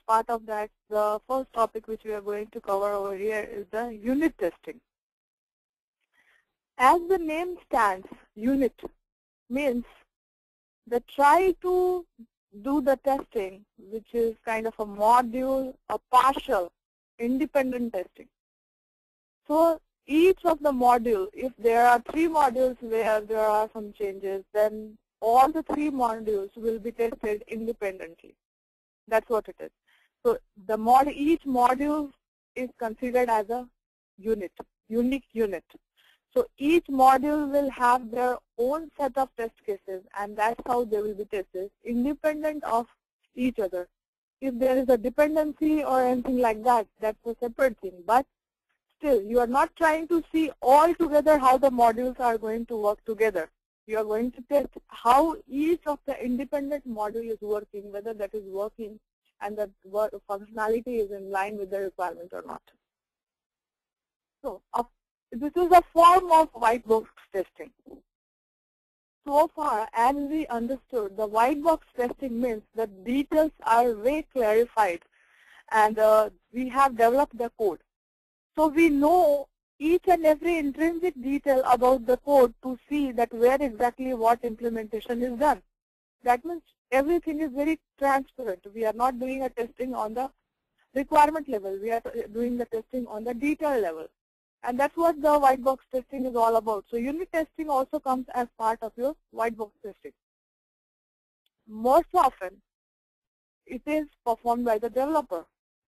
part of that, the first topic which we are going to cover over here is the unit testing. As the name stands, unit means the try to do the testing, which is kind of a module, a partial, independent testing. So each of the module, if there are 3 modules where there are some changes, then all the 3 modules will be tested independently. That's what it is. So each module is considered as a unit, unique unit. So each module will have their own set of test cases, and that's how they will be tested, independent of each other. If there is a dependency or anything like that, that's a separate thing. But still, you are not trying to see all together how the modules are going to work together. You are going to test how each of the independent module is working, whether that is working and the functionality is in line with the requirement or not. So this is a form of white box testing. So far, as we understood, the white box testing means the details are way clarified, and we have developed the code. So we know each and every intrinsic detail about the code to see that where exactly what implementation is done. That means everything is very transparent. We are not doing a testing on the requirement level. We are doing the testing on the detail level. And that's what the white box testing is all about. So unit testing also comes as part of your white box testing. Most often, it is performed by the developer.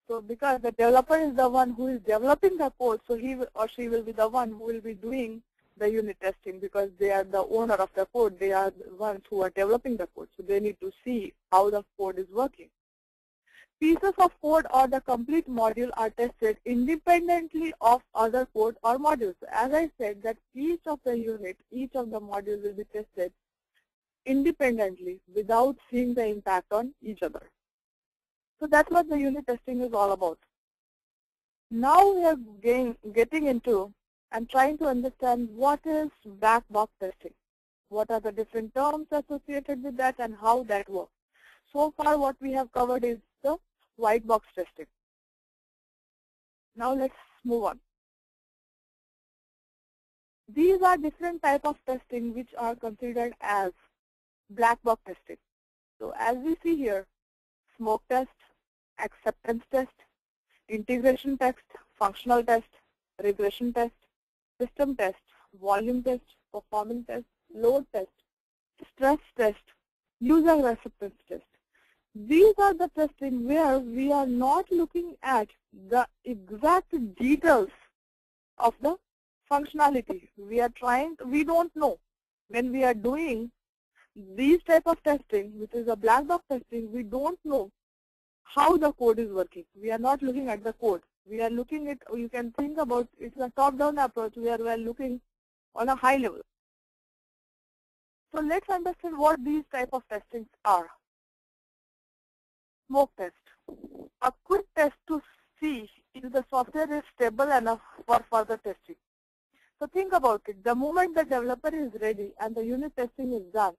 So because the developer is the one who is developing the code, so he or she will be the one who will be doing the unit testing, because they are the owner of the code. They are the ones who are developing the code. So they need to see how the code is working. Pieces of code or the complete module are tested independently of other code or modules. As I said, that each of the unit, each of the modules will be tested independently without seeing the impact on each other. So that's what the unit testing is all about. Now we are getting into and trying to understand what is black box testing. What are the different terms associated with that and how that works. So far what we have covered is the white box testing. Now let's move on. These are different types of testing which are considered as black box testing. So as we see here, smoke test, acceptance test, integration test, functional test, regression test, system test, volume test, performance test, load test, stress test, user acceptance test. These are the testing where we are not looking at the exact details of the functionality. We don't know. When we are doing these type of testing, which is a black box testing, we don't know how the code is working. We are not looking at the code. We are looking at, you can think about, it's a top-down approach where we are looking on a high level. So let's understand what these type of testings are. Smoke test. A quick test to see if the software is stable enough for further testing. So think about it. The moment the developer is ready and the unit testing is done,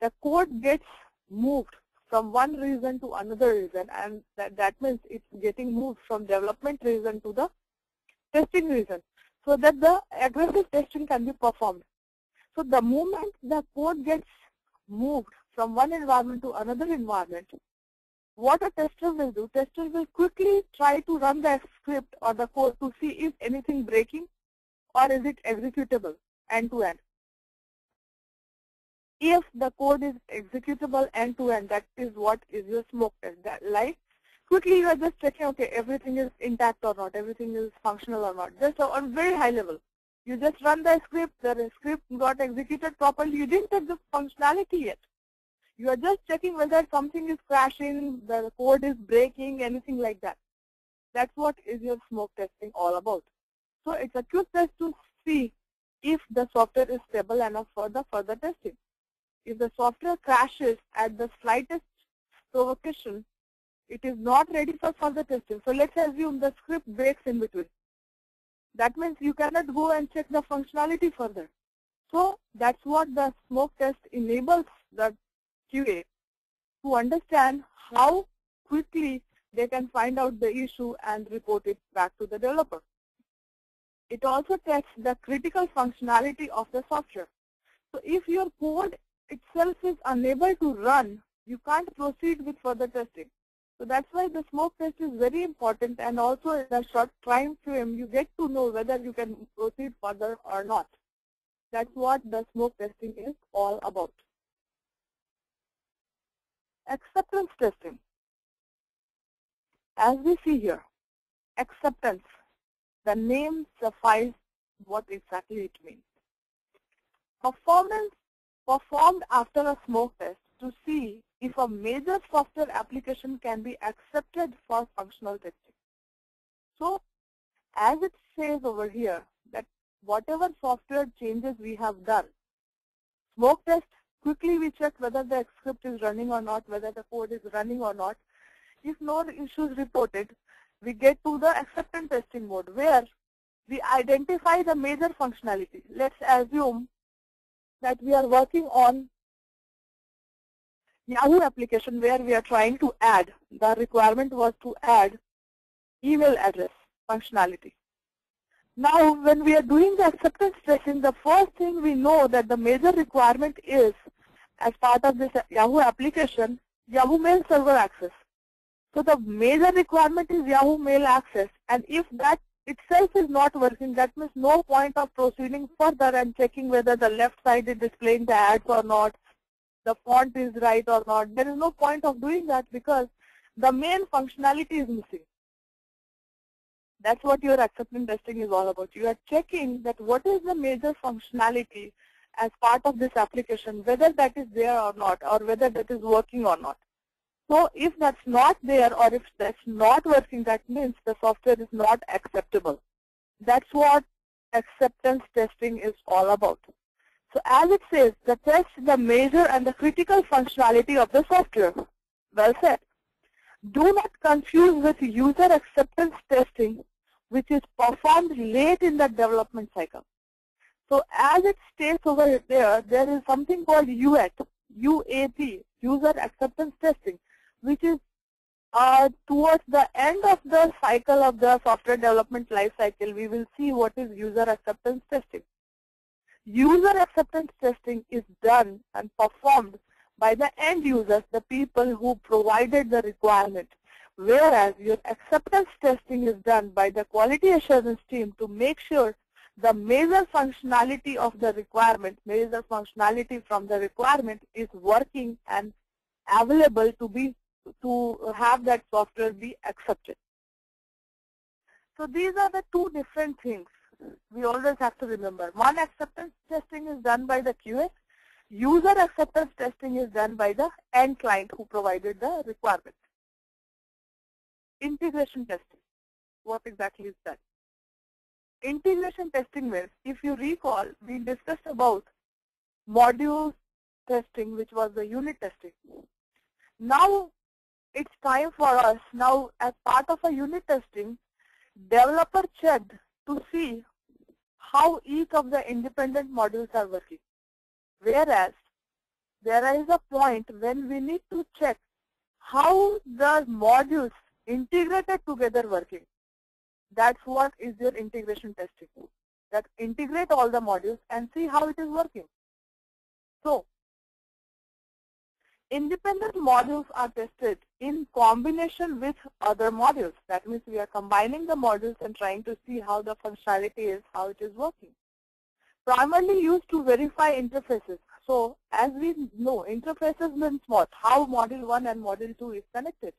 the code gets moved from one region to another region, and that means it's getting moved from development region to the testing region, so that the aggressive testing can be performed. So the moment the code gets moved from one environment to another environment, what a tester will do, tester will quickly try to run the script or the code to see if anything breaking or is it executable end to end. If the code is executable end to end, that is what is your smoke test. That, like, quickly you are just checking, okay, everything is intact or not, everything is functional or not, just on very high level. You just run the script got executed properly, you didn't check the functionality yet. You are just checking whether something is crashing, the code is breaking, anything like that. That's what is your smoke testing all about. So it's a quick test to see if the software is stable enough for the further testing. If the software crashes at the slightest provocation, it is not ready for further testing. So let's assume the script breaks in between. That means you cannot go and check the functionality further. So that's what the smoke test enables the QA to understand how quickly they can find out the issue and report it back to the developer. It also tests the critical functionality of the software. So if your code itself is unable to run, you can't proceed with further testing. So that's why the smoke test is very important, and also in a short time frame you get to know whether you can proceed further or not. That's what the smoke testing is all about. Acceptance testing. As we see here, acceptance, the name suffices what exactly it means. Performance performed after a smoke test to see if a major software application can be accepted for functional testing. So, as it says over here, that whatever software changes we have done, smoke test, quickly we check whether the script is running or not, whether the code is running or not. If no issues reported, we get to the acceptance testing mode where we identify the major functionality. Let's assume that we are working on Yahoo application where we are trying to add, the requirement was to add email address functionality. Now when we are doing the acceptance testing, the first thing we know that the major requirement is, as part of this Yahoo application, Yahoo Mail server access. So the major requirement is Yahoo Mail access, and if that itself is not working, that means no point of proceeding further and checking whether the left side is displaying the ads or not, the font is right or not. There is no point of doing that because the main functionality is missing. That's what your acceptance testing is all about. You are checking that what is the major functionality as part of this application, whether that is there or not, or whether that is working or not. So if that's not there or if that's not working, that means the software is not acceptable. That's what acceptance testing is all about. So as it says, the test the major and the critical functionality of the software. Well said. Do not confuse with user acceptance testing, which is performed late in the development cycle. So as it states over there, there is something called UAT, user acceptance testing, which is towards the end of the cycle of the software development life cycle. We will see what is user acceptance testing. User acceptance testing is done and performed by the end users, the people who provided the requirement, whereas your acceptance testing is done by the quality assurance team to make sure the major functionality of the requirement, major functionality from the requirement is working and available to have that software be accepted. So these are the two different things we always have to remember. One, acceptance testing is done by the QA. User acceptance testing is done by the end client who provided the requirement. Integration testing. What exactly is that? Integration testing means, if you recall, we discussed about module testing, which was the unit testing. Now it's time for us, now as part of a unit testing, developer checked to see how each of the independent modules are working. Whereas there is a point when we need to check how the modules integrated together working. That's what is your integration testing. That integrate all the modules and see how it is working. So independent modules are tested in combination with other modules. That means we are combining the modules and trying to see how the functionality is, how it is working. Primarily used to verify interfaces. So as we know, interfaces means what? How module 1 and module 2 is connected.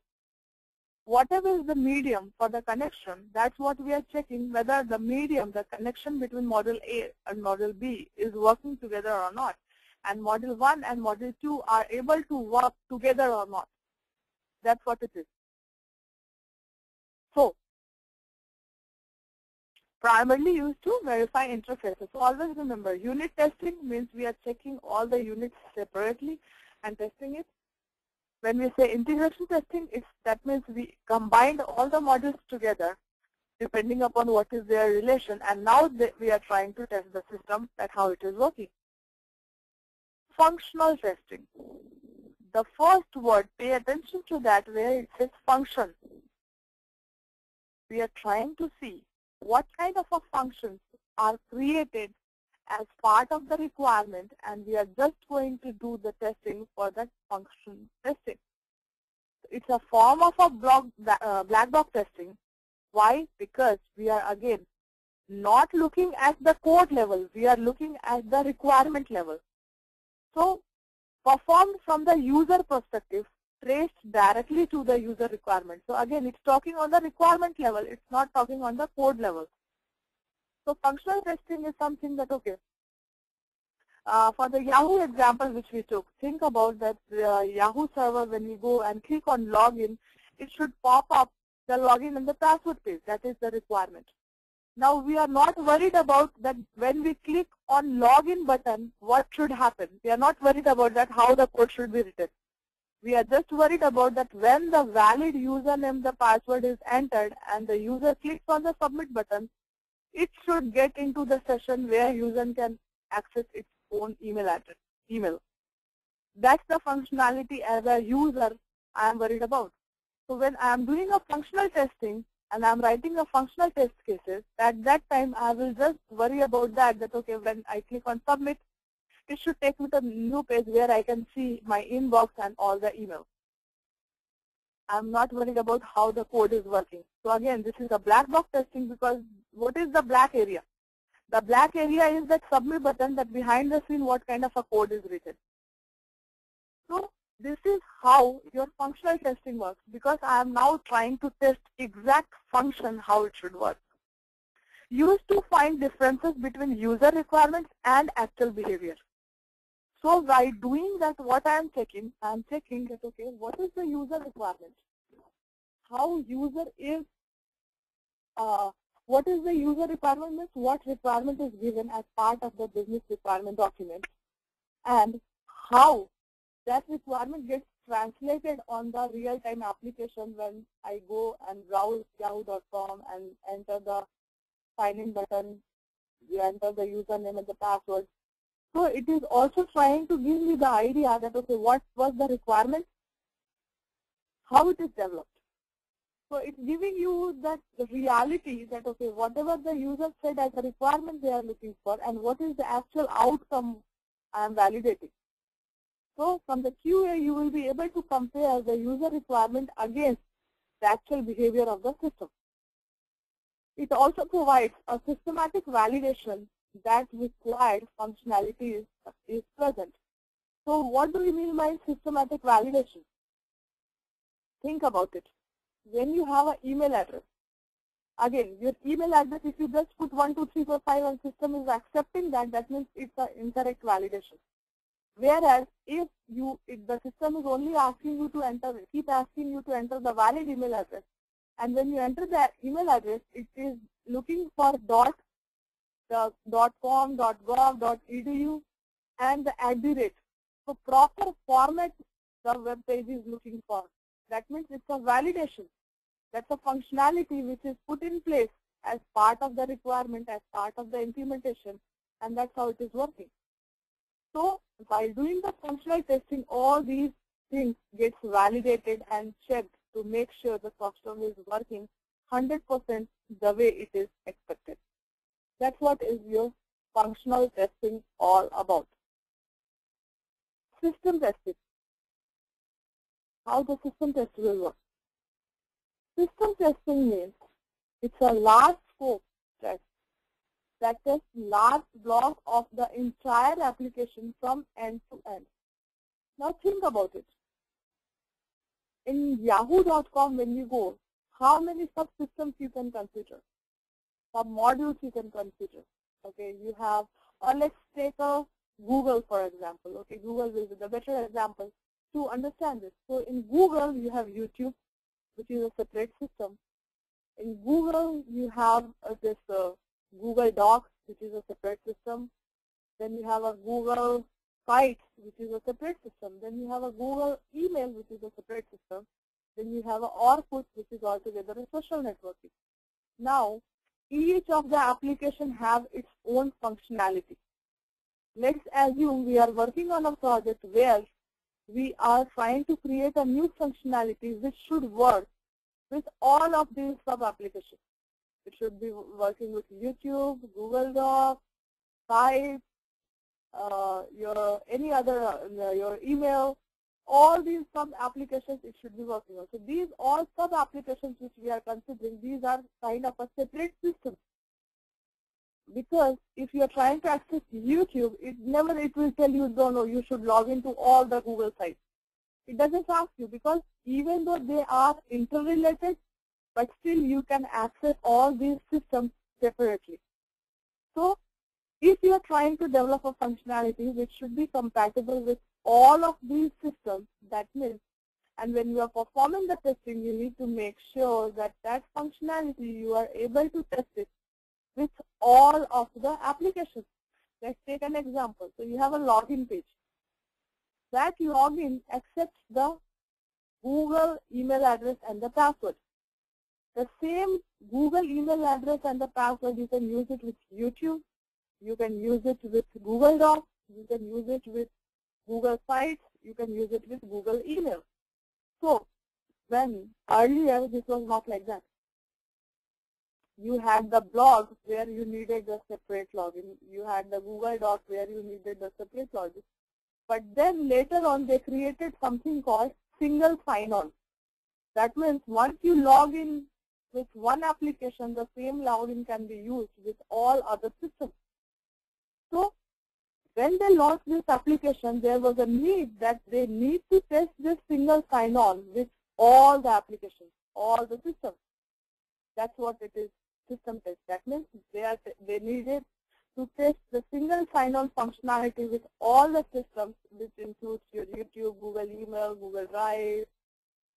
Whatever is the medium for the connection, that's what we are checking, whether the medium, the connection between module A and module B is working together or not. And module 1 and module 2 are able to work together or not. That's what it is. So, primarily used to verify interfaces. So always remember, unit testing means we are checking all the units separately and testing it. When we say integration testing, that means we combined all the modules together depending upon what is their relation, and now we are trying to test the system, that how it is working. Functional testing. The first word, pay attention to that where it says function. we are trying to see what kind of functions are created as part of the requirement, and we are just going to do the testing for that function testing. It's a form of a black box testing. Why? Because we are again not looking at the code level, we are looking at the requirement level. So performed from the user perspective, traced directly to the user requirement. So again, it's talking on the requirement level, it's not talking on the code level. So functional testing is something that, okay, for the Yahoo example which we took, think about that Yahoo server, when you go and click on login, it should pop up the login and the password page. That is the requirement. Now we are not worried about that when we click on login button, what should happen. We are not worried about that, how the code should be written. We are just worried about that when the valid username, the password is entered and the user clicks on the submit button, it should get into the session where user can access its own email address. That's the functionality as a user I am worried about. So when I am doing a functional testing and I am writing a functional test cases, at that time I will just worry about that okay, when I click on submit, it should take me to a new page where I can see my inbox and all the emails. I'm not worried about how the code is working. So again, this is a black box testing, because what is the black area? The black area is that submit button, that behind the scene what kind of a code is written. So this is how your functional testing works, because I am now trying to test exact function how it should work. Used to find differences between user requirements and actual behavior. So by doing that, what I am checking that okay, what is the user requirement? How user is, what is the user requirement means what requirement is given as part of the business requirement document, and how that requirement gets translated on the real-time application when I go and browse yahoo.com and enter the sign-in button, you enter the username and the password. So it is also trying to give me the idea that okay, what was the requirement, how it is developed. So it's giving you that reality that okay, whatever the user said as a requirement they are looking for, and what is the actual outcome I am validating. So from the QA, you will be able to compare the user requirement against the actual behavior of the system. It also provides a systematic validation that required functionality is present. So what do we mean by systematic validation? Think about it. When you have an email address, again, your email address, if you just put 1, 2, 3, 4, 5 and system is accepting that, that means it's an incorrect validation. Whereas if the system is only asking you to enter, keep asking you to enter the valid email address, and when you enter that email address, it is looking for .com, .gov, .edu, and the @ So proper format the web page is looking for. That means it's a validation. That's a functionality which is put in place as part of the requirement, as part of the implementation, and that's how it is working. So while doing the functional testing, all these things gets validated and checked to make sure the system is working 100% the way it is expected. That's what is your functional testing all about. System testing. How the system test will work. System testing means it's a large scope test that tests large block of the entire application from end to end. Now think about it. In yahoo.com, when you go, how many subsystems you can consider? Sub-modules you can consider. Okay, you have, or let's take a Google for example. Okay, Google is the better example to understand this. So in Google, you have YouTube, which is a separate system. In Google, you have this Google Docs, which is a separate system. Then you have a Google Sites, which is a separate system. Then you have a Google Email, which is a separate system. Then you have a Orkut, which is altogether a social networking. Now, each of the application have its own functionality. Let's assume we are working on a project where we are trying to create a new functionality which should work with all of these sub-applications. It should be working with YouTube, Google Docs, Skype, your email, all these sub-applications it should be working on. So these all sub-applications which we are considering, these are kind of a separate system. Because if you are trying to access YouTube, it will tell you, no, you should log into all the Google sites. It doesn't ask you, because even though they are interrelated, but still you can access all these systems separately. So if you are trying to develop a functionality which should be compatible with all of these systems, that means, and when you are performing the testing, you need to make sure that that functionality you are able to test it with all of the applications. Let's take an example. So you have a login page. That login accepts the Google email address and the password. The same Google email address and the password, you can use it with YouTube, you can use it with Google Docs, you can use it with Google Sites, you can use it with Google Email. So when earlier this was not like that. You had the blog where you needed a separate login. You had the Google Docs where you needed a separate login. But then later on they created something called single sign-on. That means once you log in with one application, the same login can be used with all other systems. So when they launched this application, there was a need that they need to test this single sign-on with all the applications, all the systems. That's what it is, system test. That means they needed to test the single sign-on functionality with all the systems, which includes your YouTube, Google Email, Google Drive,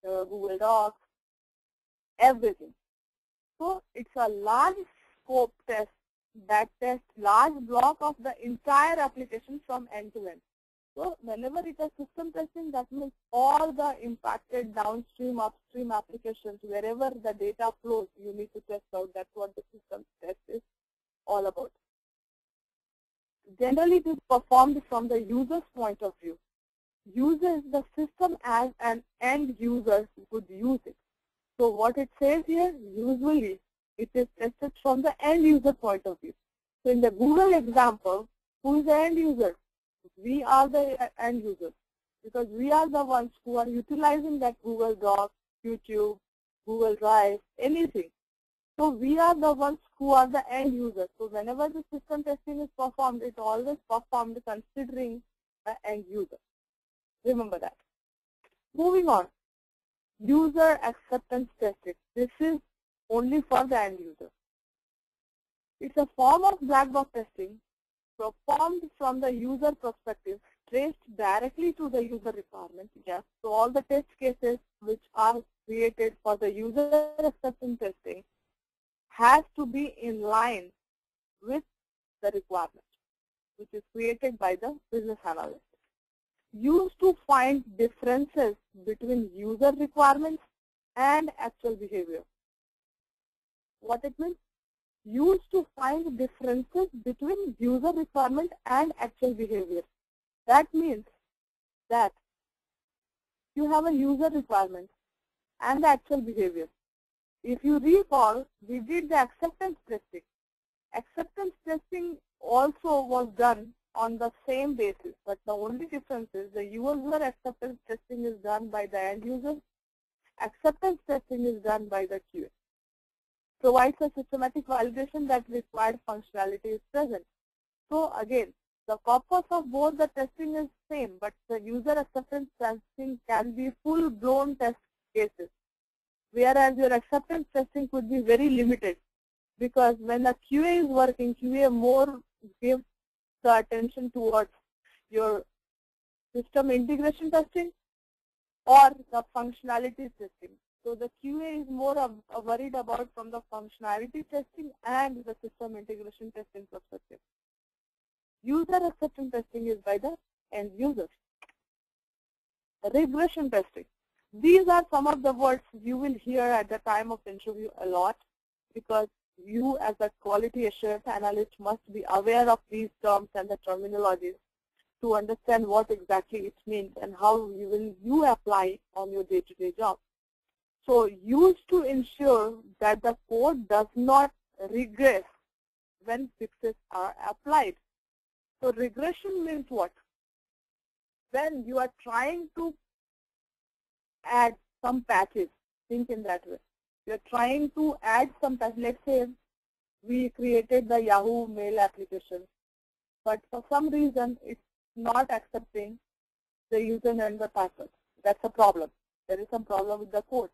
Google Docs, everything. So it's a large scope test that tests large block of the entire application from end to end. So whenever it is system testing, that means all the impacted downstream, upstream applications, wherever the data flows, you need to test out. That's what the system test is all about. Generally, it is performed from the user's point of view. Uses the system as an end user would use it. So what it says here, usually it is tested from the end user point of view. So in the Google example, who is the end user? We are the end users, because we are the ones who are utilizing that Google Docs, YouTube, Google Drive, anything. So we are the ones who are the end users. So whenever the system testing is performed, it always performed considering the end user. Remember that. Moving on. User acceptance testing. This is only for the end user. It's a form of black box testing performed from the user perspective, traced directly to the user requirement. Yes. So all the test cases which are created for the user acceptance testing has to be in line with the requirement, which is created by the business analyst. Used to find differences between user requirements and actual behavior. What it means? Used to find differences between user requirement and actual behavior. That means that you have a user requirement and the actual behavior. If you recall, we did the acceptance testing. Acceptance testing also was done on the same basis, but the only difference is the user acceptance testing is done by the end user. Acceptance testing is done by the QA. Provides a systematic validation that required functionality is present. So again, the purpose of both the testing is same, but the user acceptance testing can be full-blown test cases, whereas your acceptance testing could be very limited, because when the QA is working, QA more gives the attention towards your system integration testing or the functionality testing. So the QA is more worried about from the functionality testing and the system integration testing perspective. User acceptance testing is by the end user. Regression testing. These are some of the words you will hear at the time of interview a lot, because you as a quality assurance analyst must be aware of these terms and the terminologies to understand what exactly it means and how you apply on your day-to-day job. So used to ensure that the code does not regress when fixes are applied. So regression means what? When you are trying to add some patches, think in that way. You are trying to add some patches. Let's say we created the Yahoo Mail application, but for some reason it's not accepting the username and the password. That's a problem. There is some problem with the code.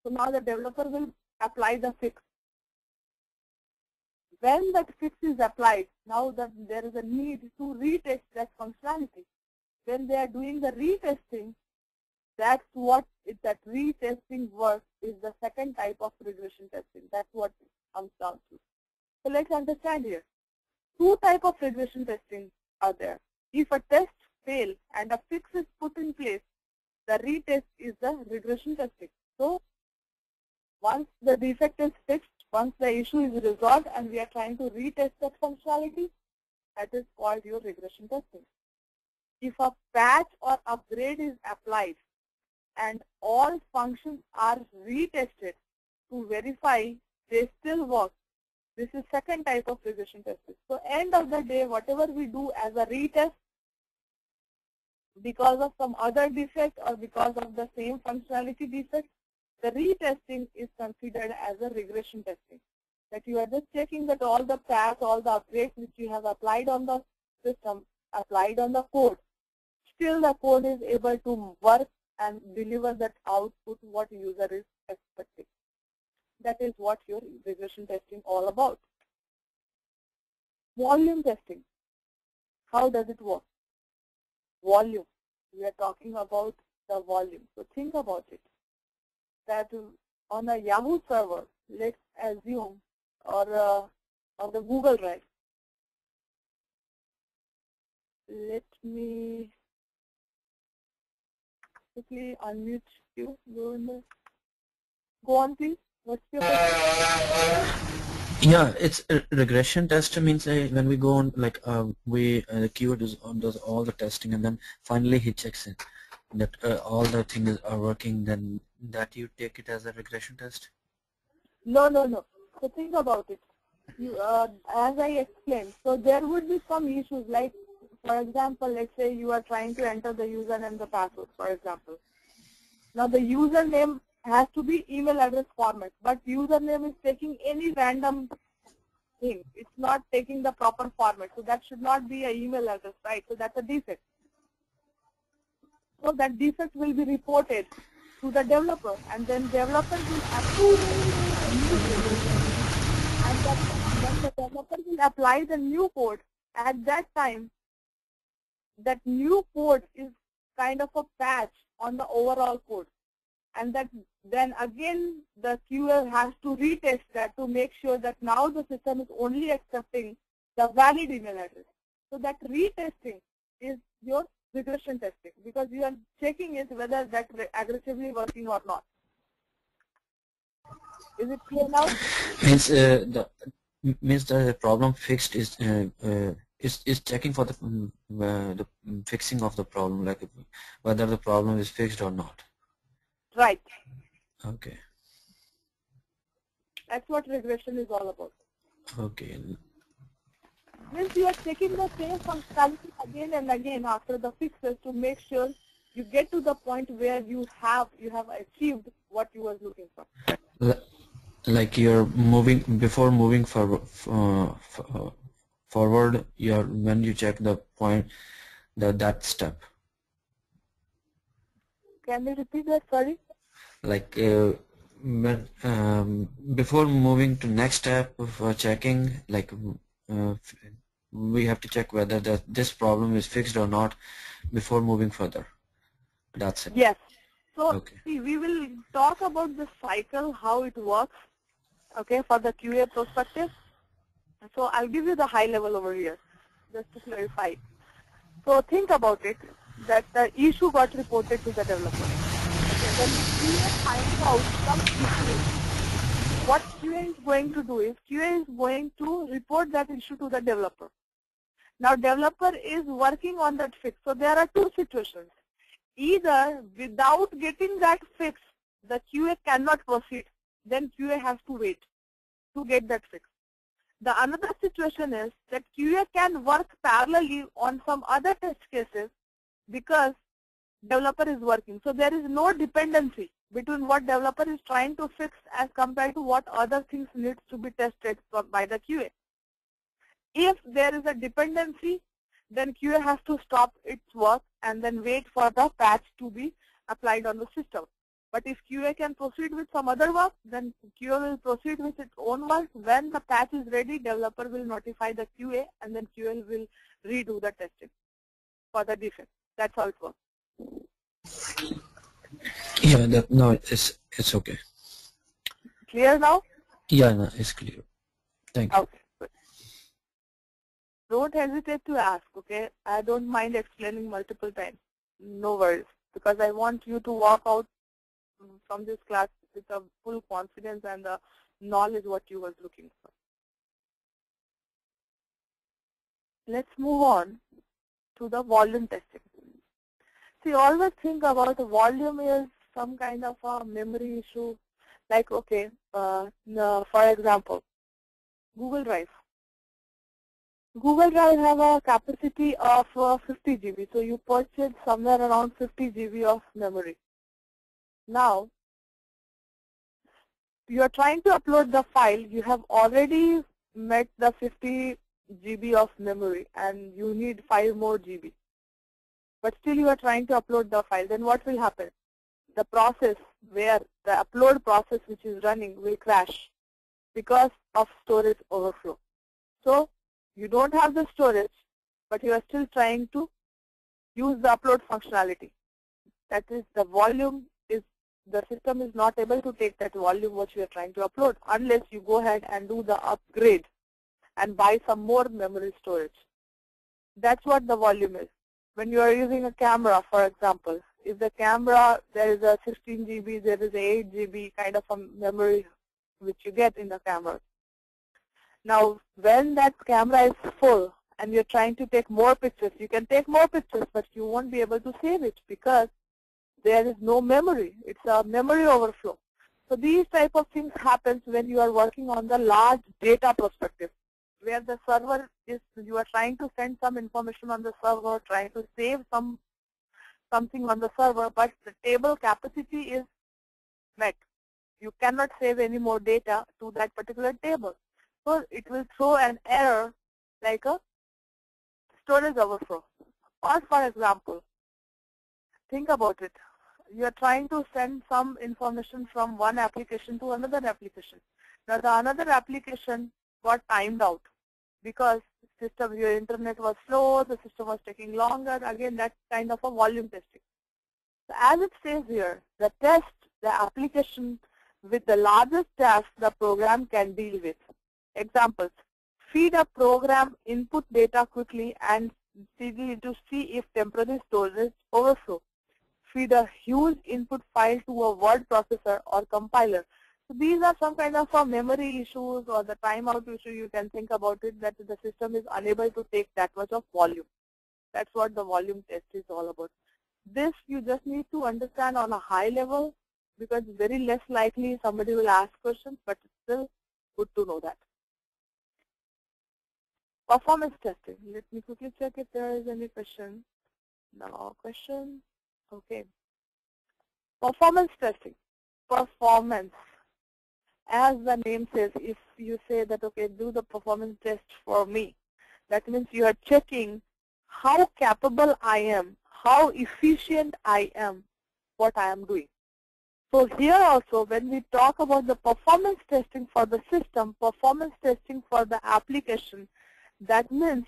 So now the developer will apply the fix. When that fix is applied, now that there is a need to retest that functionality. When they are doing the retesting, that's what that retesting work is the second type of regression testing. That's what it comes down to. So let's understand here. Two types of regression testing are there. If a test fails and a fix is put in place, the retest is the regression testing. So once the defect is fixed, once the issue is resolved and we are trying to retest that functionality, that is called your regression testing. If a patch or upgrade is applied and all functions are retested to verify they still work, this is second type of regression testing. So end of the day, whatever we do as a retest, because of some other defect or because of the same functionality defect, the retesting is considered as a regression testing. That you are just checking that all the patch, all the upgrades which you have applied on the system, applied on the code, still the code is able to work and deliver that output what user is expecting. That is what your regression testing all about. Volume testing. How does it work? Volume. We are talking about the volume. So think about it. That on a Yahoo server, let's assume, or on the Google Drive. Let me quickly unmute you. Go on, please. What's your question? Yeah, it's regression test means when we go on, like the keyword does all the testing, and then finally he checks it that all the things are working. Then that you take it as a regression test. No. So think about it. You, as I explained, so there would be some issues like, for example, let's say you are trying to enter the username and the password, for example. Now the username has to be email address format, but username is taking any random thing. It's not taking the proper format, so that should not be an email address, right? So that's a defect. So that defect will be reported to the developer, and then developer will approve the new code. And when the developer will apply the new code, at that time, that new code is kind of a patch on the overall code. And that then again the QA has to retest that to make sure that now the system is only accepting the valid email address. So that retesting is your regression testing, because you are checking it whether that aggressively working or not. Is it clear now? Means the problem fixed is checking for the fixing of the problem, like whether the problem is fixed or not. Right. Okay. That's what regression is all about. Okay. Means you are checking the same functionality again and again after the fixes to make sure you get to the point where you have achieved what you were looking for. Like you're moving before moving forward. When you check the point, that step. Can you repeat that? Sorry. Like when before moving to next step of checking, like we have to check whether this problem is fixed or not before moving further. That's it. Yes. So okay. See, we will talk about the cycle, how it works, okay, for the QA perspective. So I'll give you the high level over here, just to clarify. So think about it, that the issue got reported to the developer. Okay, when QA finds out some issue, what QA is going to do is, QA is going to report that issue to the developer. Now developer is working on that fix. So there are two situations. Either without getting that fix, the QA cannot proceed, then QA has to wait to get that fixed. The another situation is that QA can work parallelly on some other test cases because developer is working. So there is no dependency between what developer is trying to fix as compared to what other things needs to be tested by the QA. If there is a dependency, then QA has to stop its work and then wait for the patch to be applied on the system. But if QA can proceed with some other work, then QA will proceed with its own work. When the patch is ready, developer will notify the QA and then QA will redo the testing for the defect. That's how it works. Yeah, no, it's okay. Clear now? Yeah, no, it's clear. Thank you. Okay, good. Don't hesitate to ask, okay? I don't mind explaining multiple times. No worries, because I want you to walk out from this class with a full confidence and the knowledge what you were looking for. Let's move on to the volume testing. See, always think about the volume is some kind of a memory issue. Like, okay, for example, Google Drive. Google Drive have a capacity of 50 GB. So you purchase somewhere around 50 GB of memory. Now, you are trying to upload the file. You have already met the 50 GB of memory and you need 5 more GB. But still you are trying to upload the file. Then what will happen? The process where the upload process which is running will crash because of storage overflow. So you don't have the storage, but you are still trying to use the upload functionality. That is, the volume is, the system is not able to take that volume what you are trying to upload unless you go ahead and do the upgrade and buy some more memory storage. That's what the volume is. When you are using a camera, for example, if the camera, there is a 16 GB, there is a 8 GB kind of a memory which you get in the camera. Now, when that camera is full and you're trying to take more pictures, you can take more pictures, but you won't be able to save it because there is no memory. It's a memory overflow. So these type of things happens when you are working on the large data perspective, where the server is, you are trying to send some information on the server, trying to save something on the server, but the table capacity is met. You cannot save any more data to that particular table. So it will throw an error like a storage overflow. Or for example, think about it. You are trying to send some information from one application to another application. Now the another application got timed out because your internet was slow, the system was taking longer. Again, that's kind of a volume testing. So as it says here, the test, the application with the largest task the program can deal with. Examples: feed a program input data quickly and CD to see if temporary storage overflow. Feed a huge input file to a word processor or compiler. So these are some kind of memory issues or the timeout issue. You can think about it that the system is unable to take that much of volume. That's what the volume test is all about. This you just need to understand on a high level because very less likely somebody will ask questions, but it's still good to know that. Performance testing. Let me quickly check if there is any question. No question. Okay. Performance testing. Performance. As the name says, if you say that, okay, do the performance test for me, that means you are checking how capable I am, how efficient I am, what I am doing. So here also, when we talk about the performance testing for the system, performance testing for the application, that means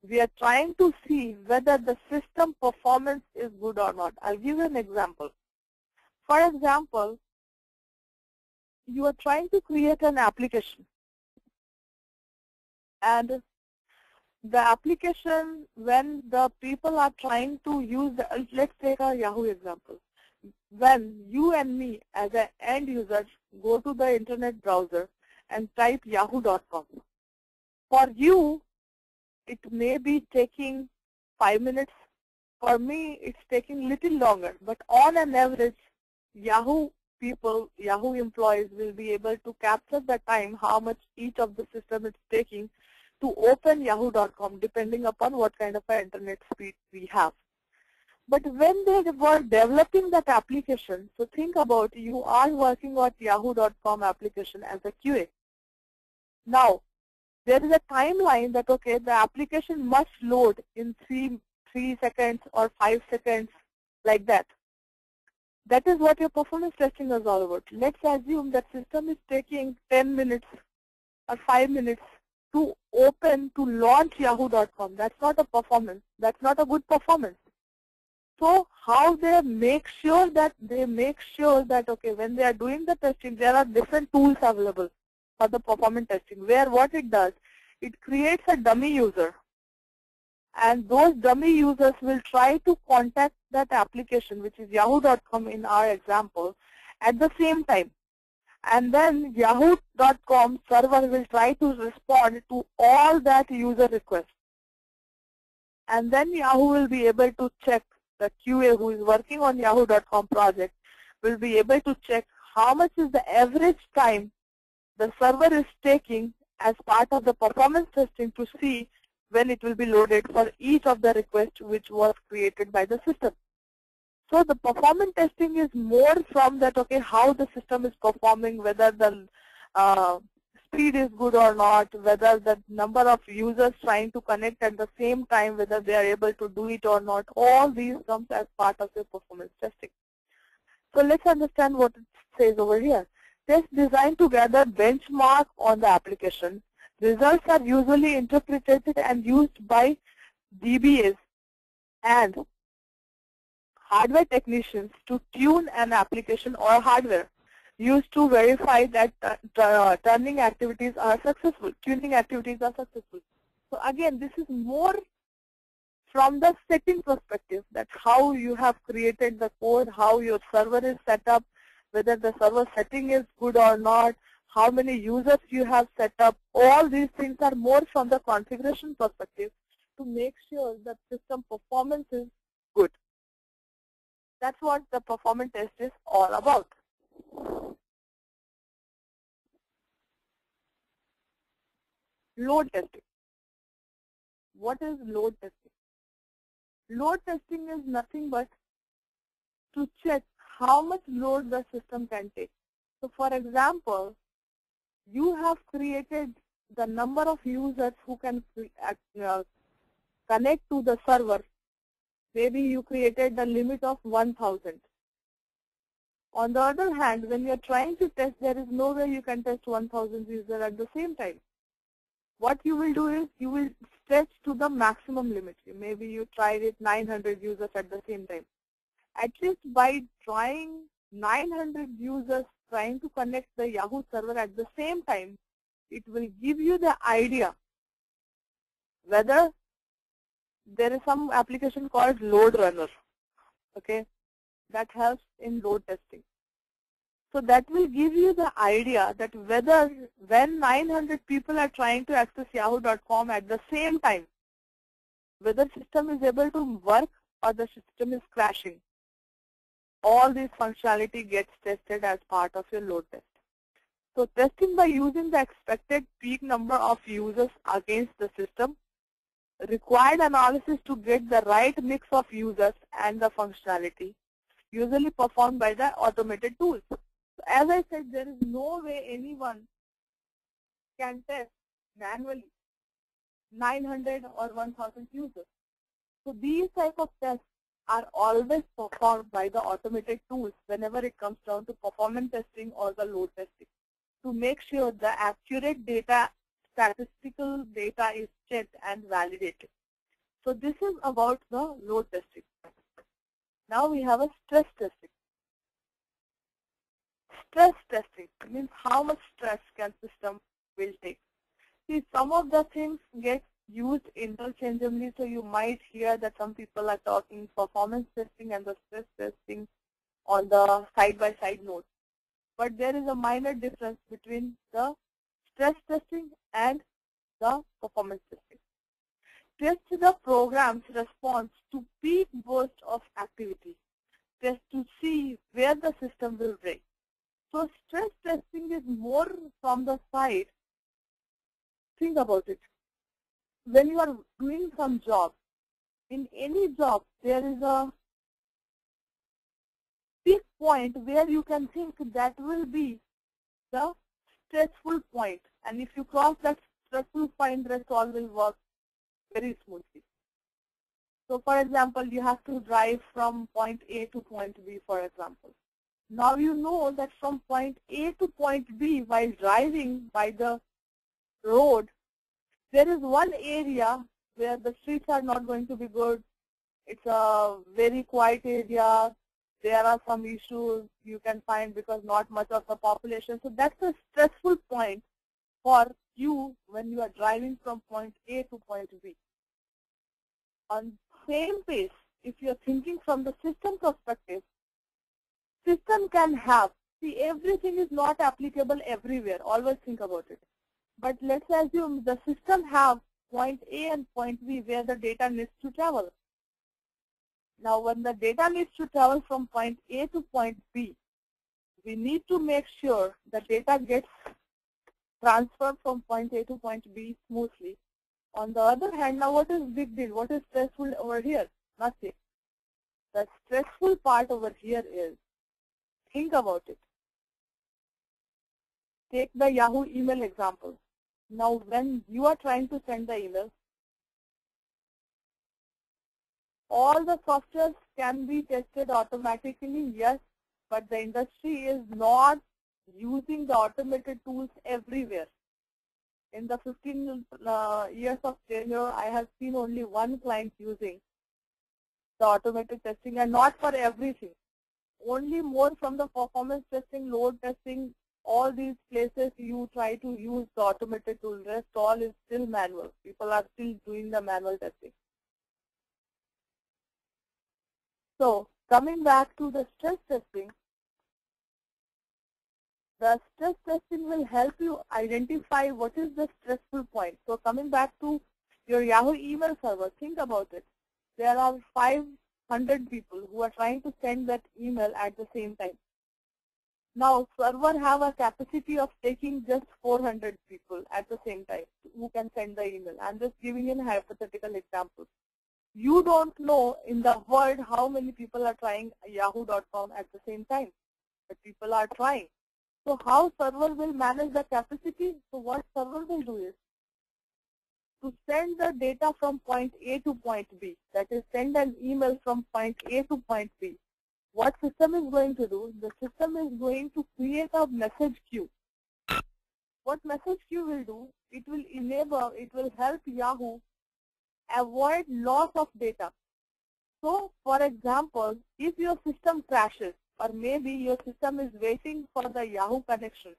we are trying to see whether the system performance is good or not. I'll give you an example. For example, you are trying to create an application. And the application, when the people are trying to use, let's take a Yahoo example. When you and me as an end user go to the internet browser and type yahoo.com, for you, it may be taking 5 minutes. For me, it's taking little longer. But on an average, Yahoo people, Yahoo employees, will be able to capture the time, how much each of the system is taking to open yahoo.com, depending upon what kind of an internet speed we have. But when they were developing that application, so think about, you are working on yahoo.com application as a QA. Now, there is a timeline that, okay, the application must load in 3 seconds or 5 seconds, like that. That is what your performance testing is all about. Let's assume that system is taking 10 minutes or 5 minutes to open, to launch yahoo.com. That's not a performance. That's not a good performance. So how they make sure that, okay, when they are doing the testing, there are different tools available for the performance testing, where what it does, it creates a dummy user. And those dummy users will try to contact that application, which is yahoo.com in our example, at the same time. And then yahoo.com server will try to respond to all that user requests. And then Yahoo will be able to check, the QA who is working on yahoo.com project will be able to check how much is the average time the server is taking as part of the performance testing to see when it will be loaded for each of the requests which was created by the system. So the performance testing is more from that, okay, how the system is performing, whether the speed is good or not, whether the number of users trying to connect at the same time, whether they are able to do it or not. All these comes as part of your performance testing. So let's understand what it says over here. Test designed to gather benchmark on the application. Results are usually interpreted and used by DBAs and hardware technicians to tune an application or hardware, used to verify that tuning activities are successful. So again, this is more from the setting perspective, that how you have created the code, how your server is set up, whether the server setting is good or not, how many users you have set up. All these things are more from the configuration perspective to make sure that system performance is good. That's what the performance test is all about. Load testing. What is load testing? Load testing is nothing but to check how much load the system can take. So for example, you have created the number of users who can connect to the server. Maybe you created the limit of 1,000. On the other hand, when you are trying to test, there is no way you can test 1,000 users at the same time. What you will do is you will stretch to the maximum limit. Maybe you tried it 900 users at the same time. At least by trying 900 users trying to connect the Yahoo server at the same time, it will give you the idea whether there is some application called load runner, okay, that helps in load testing. So that will give you the idea that whether when 900 people are trying to access yahoo.com at the same time, whether system is able to work or the system is crashing. All this functionality gets tested as part of your load test. So testing by using the expected peak number of users against the system, required analysis to get the right mix of users and the functionality, usually performed by the automated tools. So as I said, there is no way anyone can test manually 900 or 1,000 users. So these type of tests are always performed by the automated tools whenever it comes down to performance testing or the load testing, to make sure the accurate data, statistical data is checked and validated. So this is about the load testing. Now we have a stress testing. Stress testing means how much stress can system will take. See, some of the things get used interchangeably, so you might hear that some people are talking performance testing and the stress testing on the side-by-side notes. But there is a minor difference between the stress testing and the performance testing. Test the program's response to peak burst of activity. Test to see where the system will break. So stress testing is more from the side. Think about it. When you are doing some job, in any job, there is a peak point where you can think that will be the stressful point. And if you cross that stressful point, rest all will work very smoothly. So for example, you have to drive from point A to point B, for example. Now you know that from point A to point B, while driving by the road, there is one area where the streets are not going to be good. It's a very quiet area. There are some issues you can find because not much of the population. So that's a stressful point for you when you are driving from point A to point B. On same pace, if you're thinking from the system perspective, system can have, see, everything is not applicable everywhere. Always think about it. But let's assume the system have point A and point B where the data needs to travel. Now, when the data needs to travel from point A to point B, we need to make sure the data gets transferred from point A to point B smoothly. On the other hand, now what is big deal? What is stressful over here? Nothing. The stressful part over here is, think about it. Take the Yahoo email example. Now, when you are trying to send the email, all the softwares can be tested automatically, yes, but the industry is not using the automated tools everywhere. In the 15 years of tenure, I have seen only one client using the automated testing, and not for everything. Only more from the performance testing, load testing, all these places you try to use the automated tool. Rest all is still manual. People are still doing the manual testing. So coming back to the stress testing, the stress testing will help you identify what is the stressful point. So coming back to your Yahoo email server, think about it. There are 500 people who are trying to send that email at the same time. Now, server have a capacity of taking just 400 people at the same time who can send the email. I'm just giving you a hypothetical example. You don't know in the world how many people are trying yahoo.com at the same time, but people are trying. So how server will manage the capacity? So what server will do is to send the data from point A to point B, that is send an email from point A to point B. What system is going to do? The system is going to create a message queue. What message queue will do? It will enable, it will help Yahoo avoid loss of data. So for example, if your system crashes, or maybe your system is waiting for the Yahoo connection,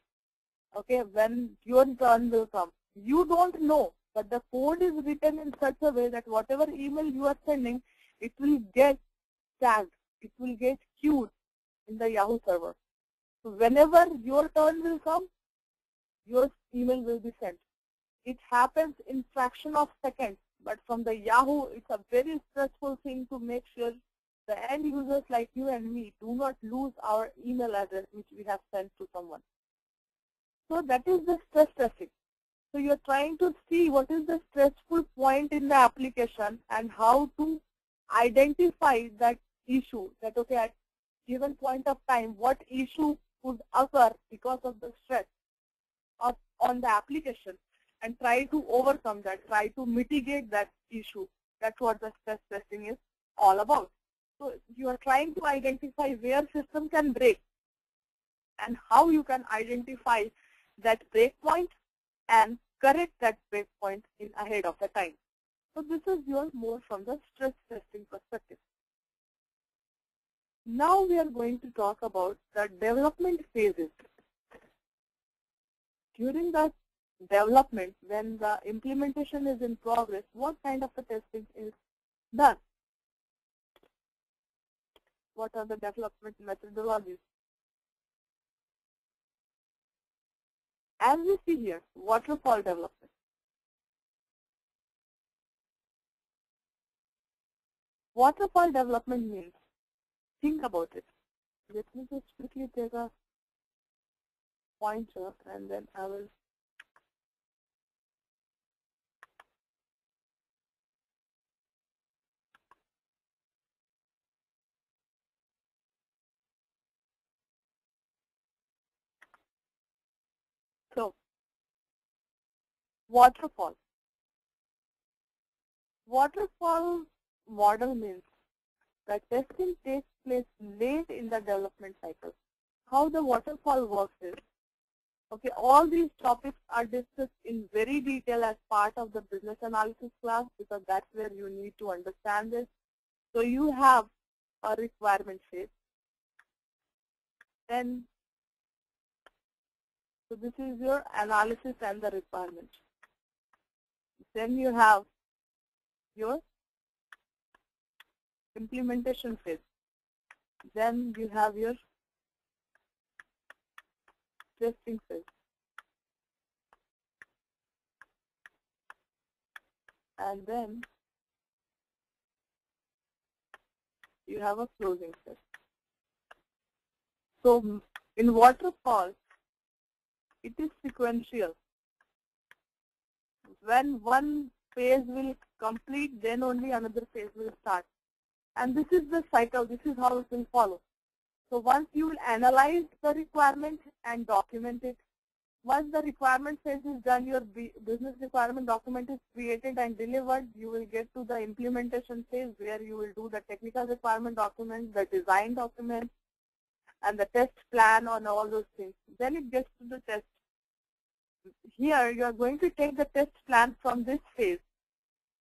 okay, when your turn will come, you don't know, but the code is written in such a way that whatever email you are sending, it will get tagged, it will get queued in the Yahoo server. So whenever your turn will come, your email will be sent. It happens in fraction of seconds, but from the Yahoo, it's a very stressful thing to make sure the end users like you and me do not lose our email address which we have sent to someone. So that is the stress testing. So you're trying to see what is the stressful point in the application and how to identify that issue, that okay, at given point of time, what issue could occur because of the stress on the application, and try to overcome that, try to mitigate that issue. That's what the stress testing is all about. So you are trying to identify where system can break and how you can identify that break point and correct that break point in ahead of the time. So this is your more from the stress testing perspective. Now we are going to talk about the development phases. During the development, when the implementation is in progress, what kind of a testing is done? What are the development methodologies? As we see here, waterfall development. Waterfall development means, think about it. Let me just quickly take a pointer and then I will so waterfall. Waterfall model means that testing takes place late in the development cycle. How the waterfall works is, okay, all these topics are discussed in very detail as part of the business analysis class because that's where you need to understand this. So you have a requirement phase. Then, so this is your analysis and the requirement. Then you have your implementation phase. Then you have your testing phase. And then you have a closing phase. So in waterfall, it is sequential. When one phase will complete, then only another phase will start. And this is the cycle, this is how it will follow. So once you will analyze the requirement and document it, once the requirement phase is done, your business requirement document is created and delivered, you will get to the implementation phase where you will do the technical requirement document, the design document, and the test plan on all those things. Then it gets to the test. Here you are going to take the test plan from this phase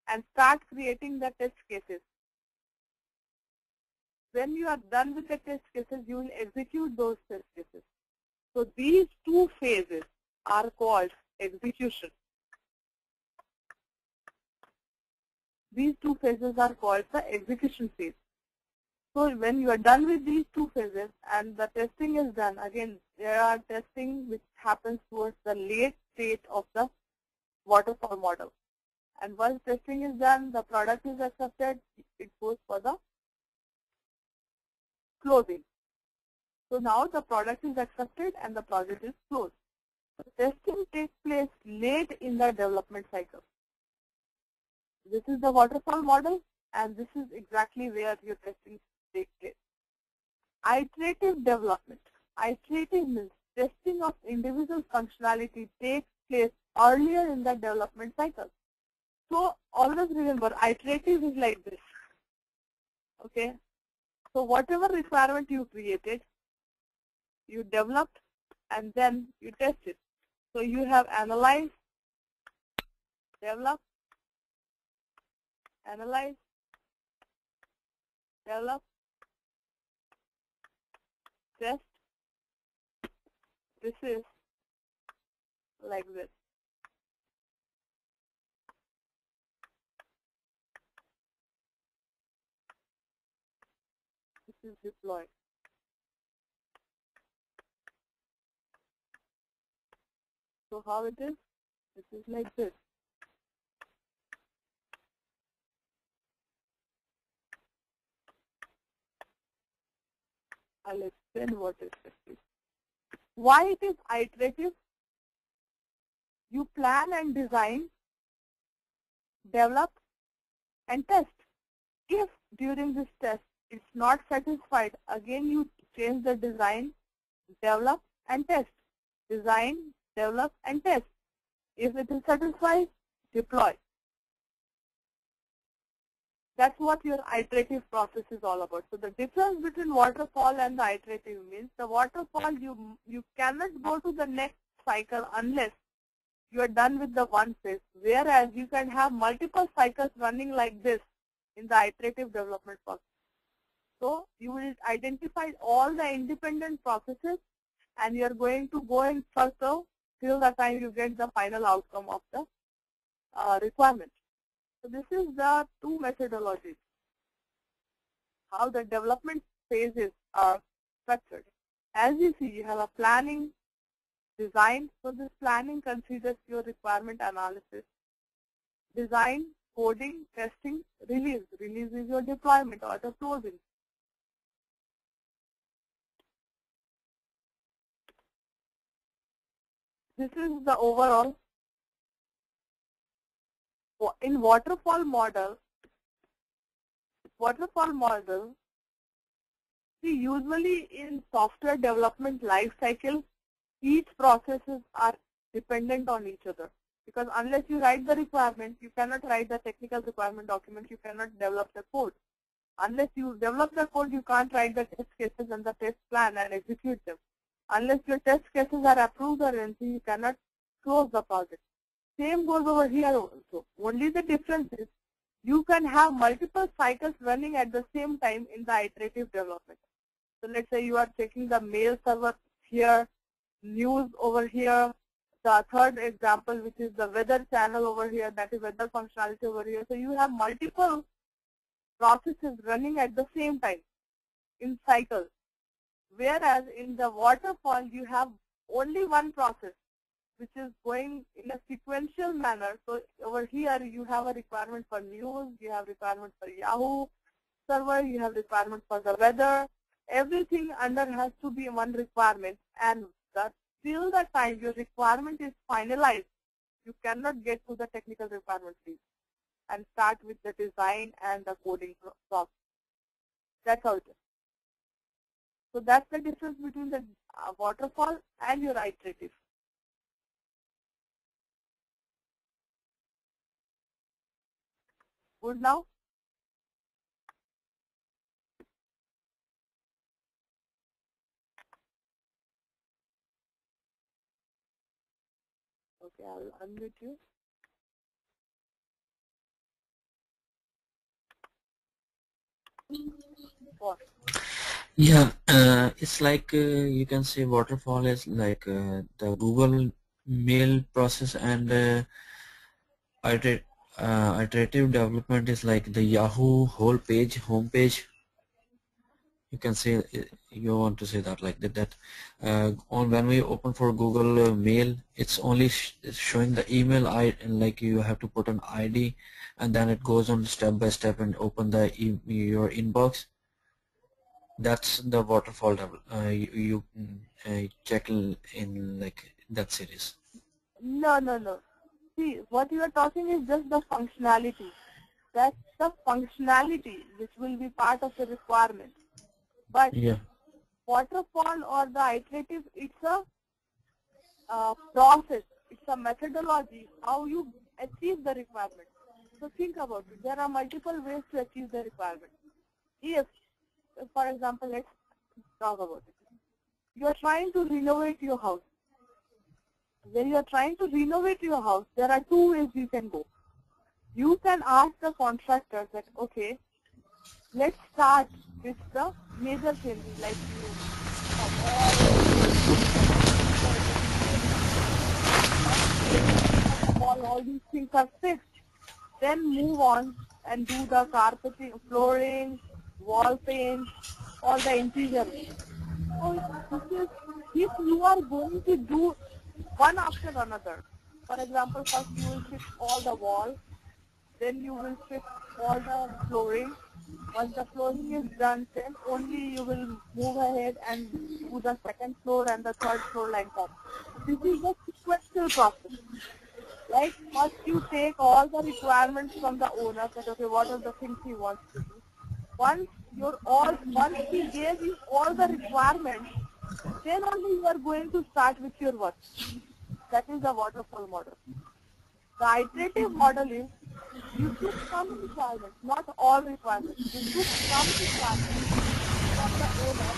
and start creating the test cases. When you are done with the test cases, you will execute those test cases. So these two phases are called execution. These two phases are called the execution phase. So when you are done with these two phases and the testing is done, again there are testing which happens towards the late state of the waterfall model. And once testing is done, the product is accepted, it goes for the closing. So now the product is accepted and the project is closed. So testing takes place late in the development cycle. This is the waterfall model and this is exactly where your testing takes place. Iterative development. Iterative means testing of individual functionality takes place earlier in the development cycle. So always remember, iterative is like this. Okay. So whatever requirement you created, you developed and then you test it. So you have analyzed, developed, analyze, develop, test. This is like this. This is deployed. So how it is? This is like this. I'll explain what it is. Why it is iterative? You plan and design, develop, and test. If during this test it's not satisfied, again you change the design, develop, and test. Design, develop, and test. If it is satisfied, deploy. That's what your iterative process is all about. So the difference between waterfall and the iterative means the waterfall, you cannot go to the next cycle unless you are done with the one phase. Whereas you can have multiple cycles running like this in the iterative development process. So you will identify all the independent processes and you are going to go in circle till the time you get the final outcome of the requirement. So this is the two methodologies, how the development phases are structured. As you see, you have a planning, design. So this planning considers your requirement analysis. Design, coding, testing, release. Release is your deployment or the closing. This is the overall. In waterfall model, see, usually in software development life cycle, each processes are dependent on each other. Because unless you write the requirement, you cannot write the technical requirement document, you cannot develop the code. Unless you develop the code, you can't write the test cases and the test plan and execute them. Unless your test cases are approved or anything, you cannot close the project. Same goes over here also. Only the difference is you can have multiple cycles running at the same time in the iterative development. So let's say you are checking the mail server here, news over here, the third example which is the weather channel over here, that is weather functionality over here. So you have multiple processes running at the same time in cycles. Whereas in the waterfall you have only one process which is going in a sequential manner. So over here you have a requirement for news, you have requirement for Yahoo server, you have requirement for the weather. Everything under has to be one requirement, and till the time your requirement is finalized, you cannot get to the technical requirement phase and start with the design and the coding process. That's how it is. So that's the difference between the waterfall and your iterative. Good now? Okay, I'll unmute you. What? Yeah, it's like you can say waterfall is like the Google mail process, and iterative development is like the Yahoo whole page, home page. You can say, you want to say that like that on when we open for Google Mail, it's only showing the email. Like you have to put an ID, and then it goes on step by step and open the your inbox. That's the waterfall level. You check in like that series. No. See, what you are talking is just the functionality. That's the functionality which will be part of the requirement. But yeah, waterfall or the iterative, it's a process, it's a methodology, how you achieve the requirement. So think about it. There are multiple ways to achieve the requirement. If, for example, let's talk about it. You are trying to renovate your house. When you are trying to renovate your house, there are two ways you can go. You can ask the contractor that, okay, let's start with the major changes, like all these things are fixed. Then move on and do the carpeting, flooring, wall paint, all the interior. So if you are going to do one after another, for example, first you will fix all the walls, then you will fix all the flooring. Once the flooring is done, then only you will move ahead and do the second floor and the third floor like that. This is the sequential process. Like first you take all the requirements from the owner, that okay, what are the things he wants to do. Once he gave you all the requirements, then only you are going to start with your work. That is the waterfall model. The iterative model is you took some requirements, not all requirements. You took some requirements from the owner.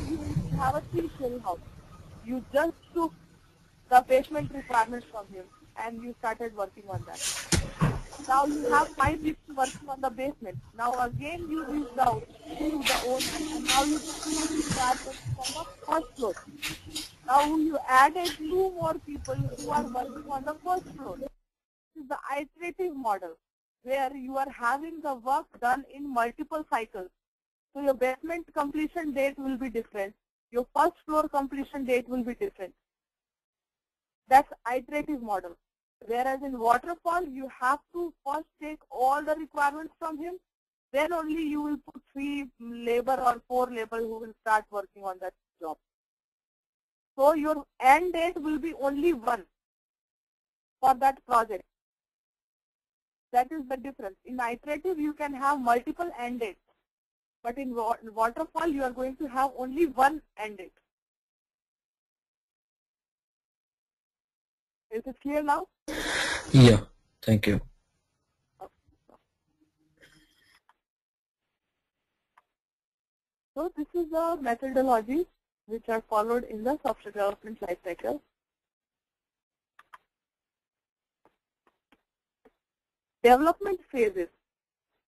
You have a three-story house. You just took the basement requirements from him and you started working on that. Now you have 5 people working on the basement. Now again you reached out to the owner and now you start working on the first floor. Now you added 2 more people who are working on the first floor. This is the iterative model where you are having the work done in multiple cycles. So your basement completion date will be different. Your first floor completion date will be different. That's iterative model. Whereas in waterfall, you have to first take all the requirements from him. Then only you will put 3 labor or 4 labor who will start working on that job. So your end date will be only one for that project. That is the difference. In iterative, you can have multiple end dates, but in waterfall, you are going to have only one end date. Is it clear now? Yeah, thank you. So this is the methodology which are followed in the software development lifecycle. Development phases.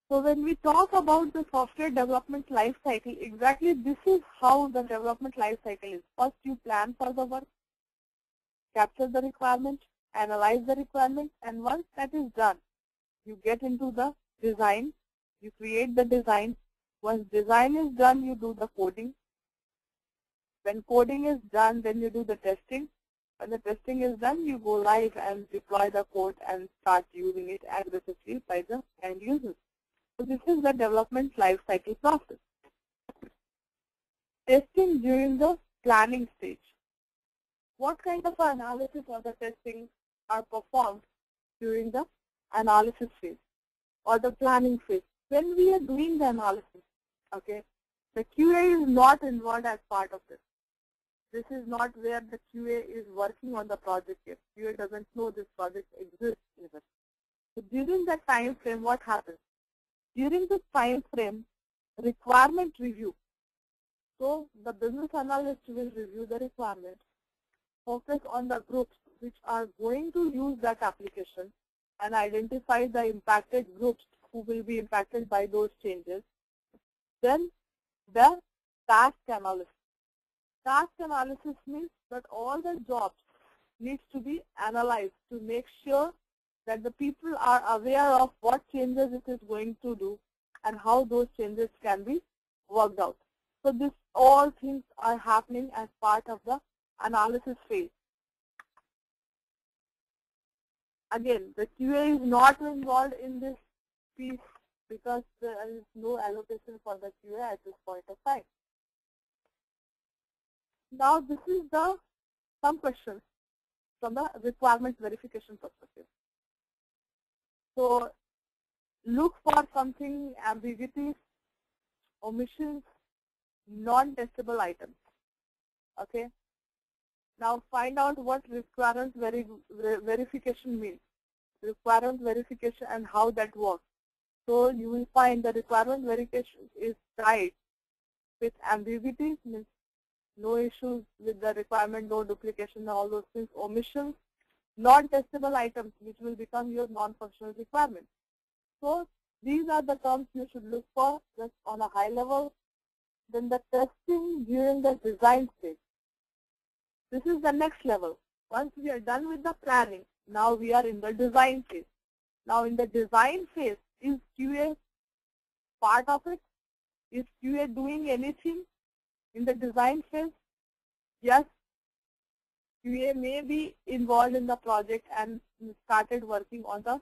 So when we talk about the software development lifecycle, exactly this is how the development lifecycle is. First, you plan for the work, capture the requirement, analyze the requirement, and once that is done, you get into the design, you create the design. Once design is done, you do the coding. When coding is done, then you do the testing. When the testing is done, you go live and deploy the code and start using it aggressively by the end users. So this is the development lifecycle process. Testing during the planning stage. What kind of analysis or the testing are performed during the analysis phase or the planning phase? When we are doing the analysis, okay, the QA is not involved as part of this. This is not where the QA is working on the project yet. QA doesn't know this project exists even. So during that time frame, what happens? During this time frame, requirement review. So the business analyst will review the requirement, focus on the groups which are going to use that application and identify the impacted groups who will be impacted by those changes. Then the task analysis. Task analysis means that all the jobs needs to be analyzed to make sure that the people are aware of what changes it is going to do and how those changes can be worked out. So this all things are happening as part of the analysis phase. Again, the QA is not involved in this piece because there is no allocation for the QA at this point of time. Now this is some questions from the requirement verification perspective. So look for something ambiguities, omissions, non-testable items. Okay. Now find out what requirement verification means. Requirement verification and how that works. So you will find the requirement verification is tied with ambiguities, means no issues with the requirement, no duplication, all those things, omissions, non-testable items, which will become your non-functional requirement. So these are the terms you should look for just on a high level. Then the testing during the design stage. This is the next level. Once we are done with the planning, now we are in the design phase. Now in the design phase, is QA part of it? Is QA doing anything in the design phase? Yes, QA may be involved in the project and started working on the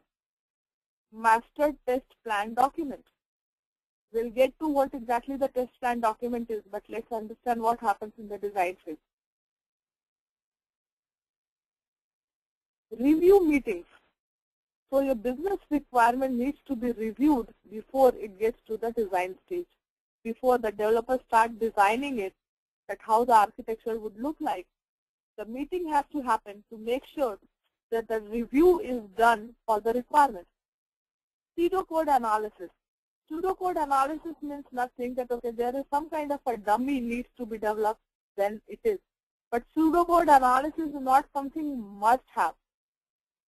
master test plan document. We'll get to what exactly the test plan document is, but let's understand what happens in the design phase. Review meetings. So your business requirement needs to be reviewed before it gets to the design stage. Before the developers start designing it, that how the architecture would look like. The meeting has to happen to make sure that the review is done for the requirement. Pseudocode analysis. Pseudocode analysis means nothing that, okay, there is some kind of a dummy needs to be developed, then it is. But pseudocode analysis is not something must have.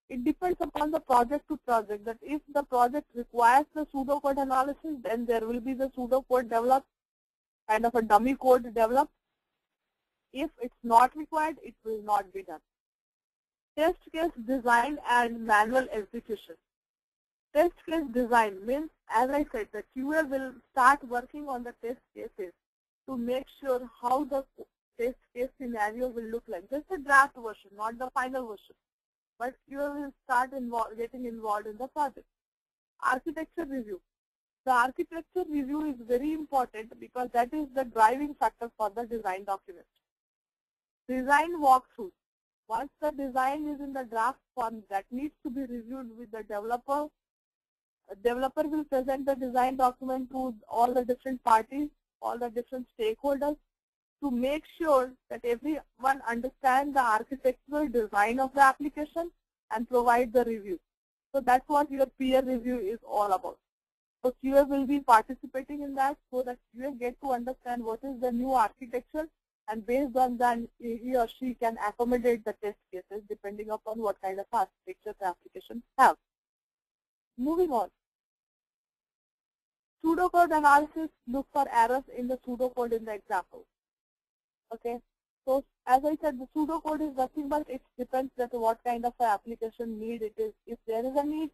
It depends upon the project to project, that if the project requires the pseudocode analysis, then there will be the pseudocode developed, kind of a dummy code developed. If it's not required, it will not be done. Test case design and manual execution. Test case design means, as I said, the QA will start working on the test cases to make sure how the test case scenario will look like. Just a draft version, not the final version. But QA will start getting involved in the project. Architecture review. The architecture review is very important because that is the driving factor for the design document. Design walkthrough. Once the design is in the draft form, that needs to be reviewed with the developer. A developer will present the design document to all the different parties, all the different stakeholders, to make sure that everyone understands the architectural design of the application and provide the review. So that's what your peer review is all about. So QA will be participating in that so that QA get to understand what is the new architecture, and based on that he or she can accommodate the test cases depending upon what kind of architecture the application have. Moving on. Pseudocode analysis, look for errors in the pseudocode in the example. Okay. So as I said, the pseudocode is nothing but it depends on what kind of application need it is. If there is a need,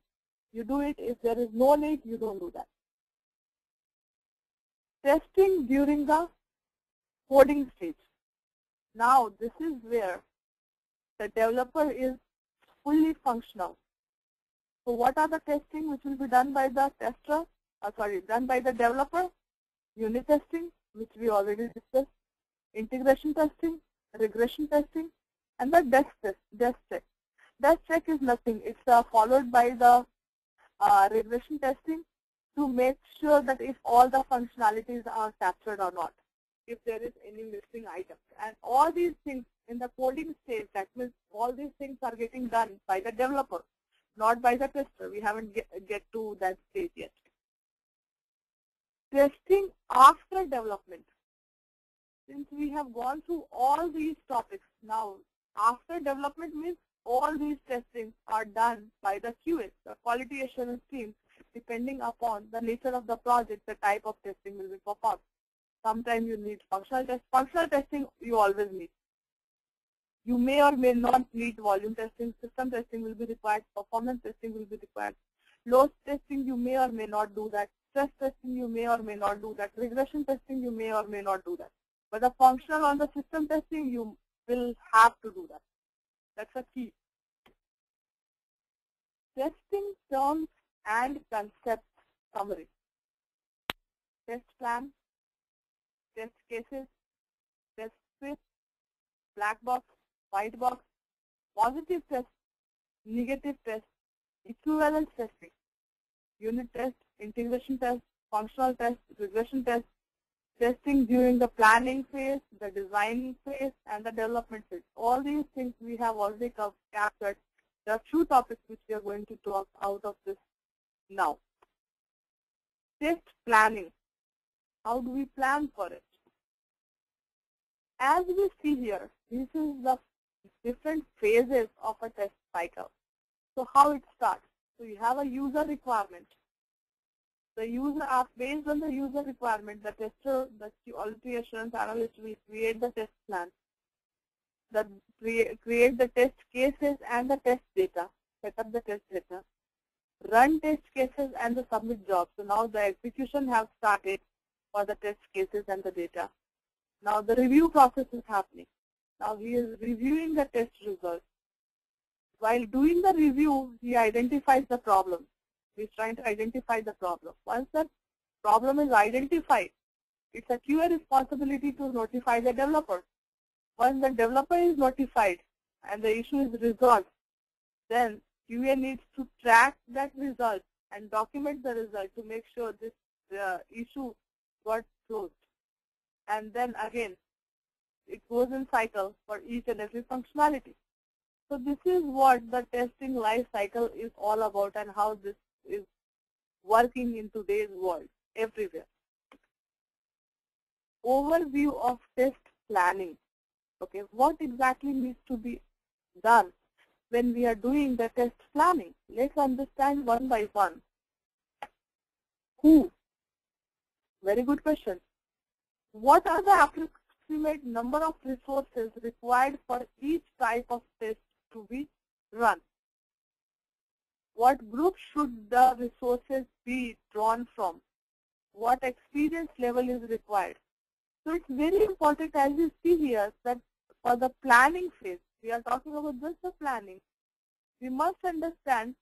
you do it. If there is no need, you don't do that. Testing during the coding stage. Now this is where the developer is fully functional. So what are the testing which will be done by the tester? Done by the developer? Unit testing, which we already discussed. Integration testing, regression testing, and the desk check. Desk check is nothing. It's followed by the regression testing to make sure that if all the functionalities are captured or not, if there is any missing items. And all these things in the coding stage, that means all these things are getting done by the developer, not by the tester. We haven't get to that stage yet. Testing after development. Since we have gone through all these topics, now after development means all these testings are done by the QA, the quality assurance team, depending upon the nature of the project, the type of testing will be performed. Sometimes you need functional test. Functional testing you always need. You may or may not need volume testing. System testing will be required. Performance testing will be required. Load testing you may or may not do that. Stress testing you may or may not do that. Regression testing you may or may not do that. But the functional on the system testing you will have to do that. That's a key. Testing terms and concepts summary. Test plan, test cases, test script, black box, white box, positive test, negative test, equivalence testing, unit test, integration test, functional test, regression test, testing during the planning phase, the design phase, and the development phase. All these things we have already captured. There are few topics which we are going to talk out of this now. Test planning. How do we plan for it? As we see here, this is the different phases of a test cycle. So how it starts? So you have a user requirement. The user, based on the user requirement, the tester, the quality assurance analyst will create the test plan, create the test cases and the test data, set up the test data, run test cases and the submit jobs. So now the execution has started for the test cases and the data. Now the review process is happening. Now he is reviewing the test results. While doing the review, he identifies the problem. He's trying to identify the problem. Once the problem is identified, it's a QA responsibility to notify the developer. Once the developer is notified and the issue is resolved, then QA needs to track that result and document the result to make sure this issue got closed. And then again, it goes in cycle for each and every functionality. So this is what the testing life cycle is all about and how this is working in today's world everywhere. Overview of test planning. Okay, what exactly needs to be done when we are doing the test planning? Let's understand one by one. Who? Very good question. What are the approximate number of resources required for each type of test to be run? What group should the resources be drawn from? What experience level is required? So it's very important, as you see here, that for the planning phase, we are talking about just the planning. We must understand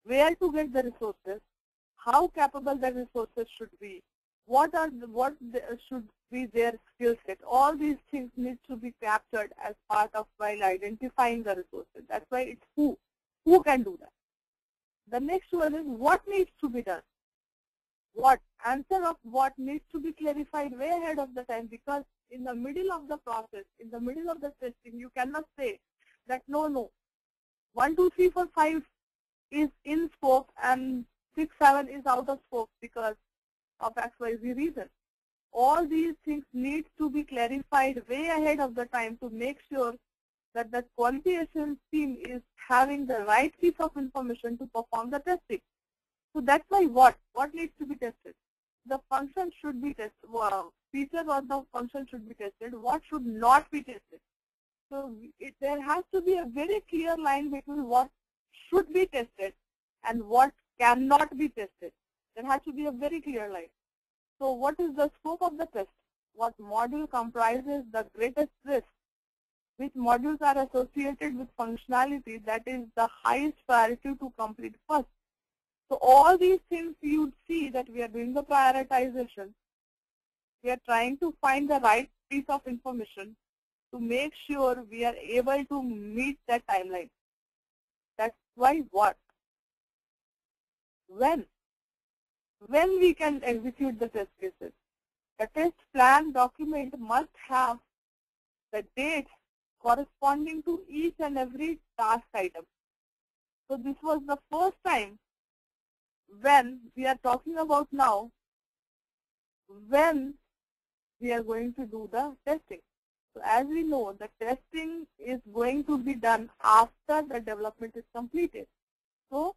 where to get the resources, how capable the resources should be, what should be their skill set. All these things need to be captured as part of while identifying the resources. That's why it's who can do that. The next one is what needs to be done. What answer of what needs to be clarified way ahead of the time, because in the middle of the process, in the middle of the testing, you cannot say that no, 1, 2, 3, 4, 5 is in scope and 6, 7 is out of scope because of XYZ reason. All these things need to be clarified way ahead of the time to make sure that the quality assurance team is having the right piece of information to perform the testing. So that's why what needs to be tested. The function should be tested. Features of the function should be tested. What should not be tested. So there has to be a very clear line between what should be tested and what cannot be tested. There has to be a very clear line. So what is the scope of the test? What module comprises the greatest risk? Which modules are associated with functionality that is the highest priority to complete first? So all these things you see that we are doing the prioritization. We are trying to find the right piece of information to make sure we are able to meet that timeline. That's why what? When we can execute the test cases. The test plan document must have the dates corresponding to each and every task item. So this was the first time when we are talking about now when we are going to do the testing. So as we know, the testing is going to be done after the development is completed. So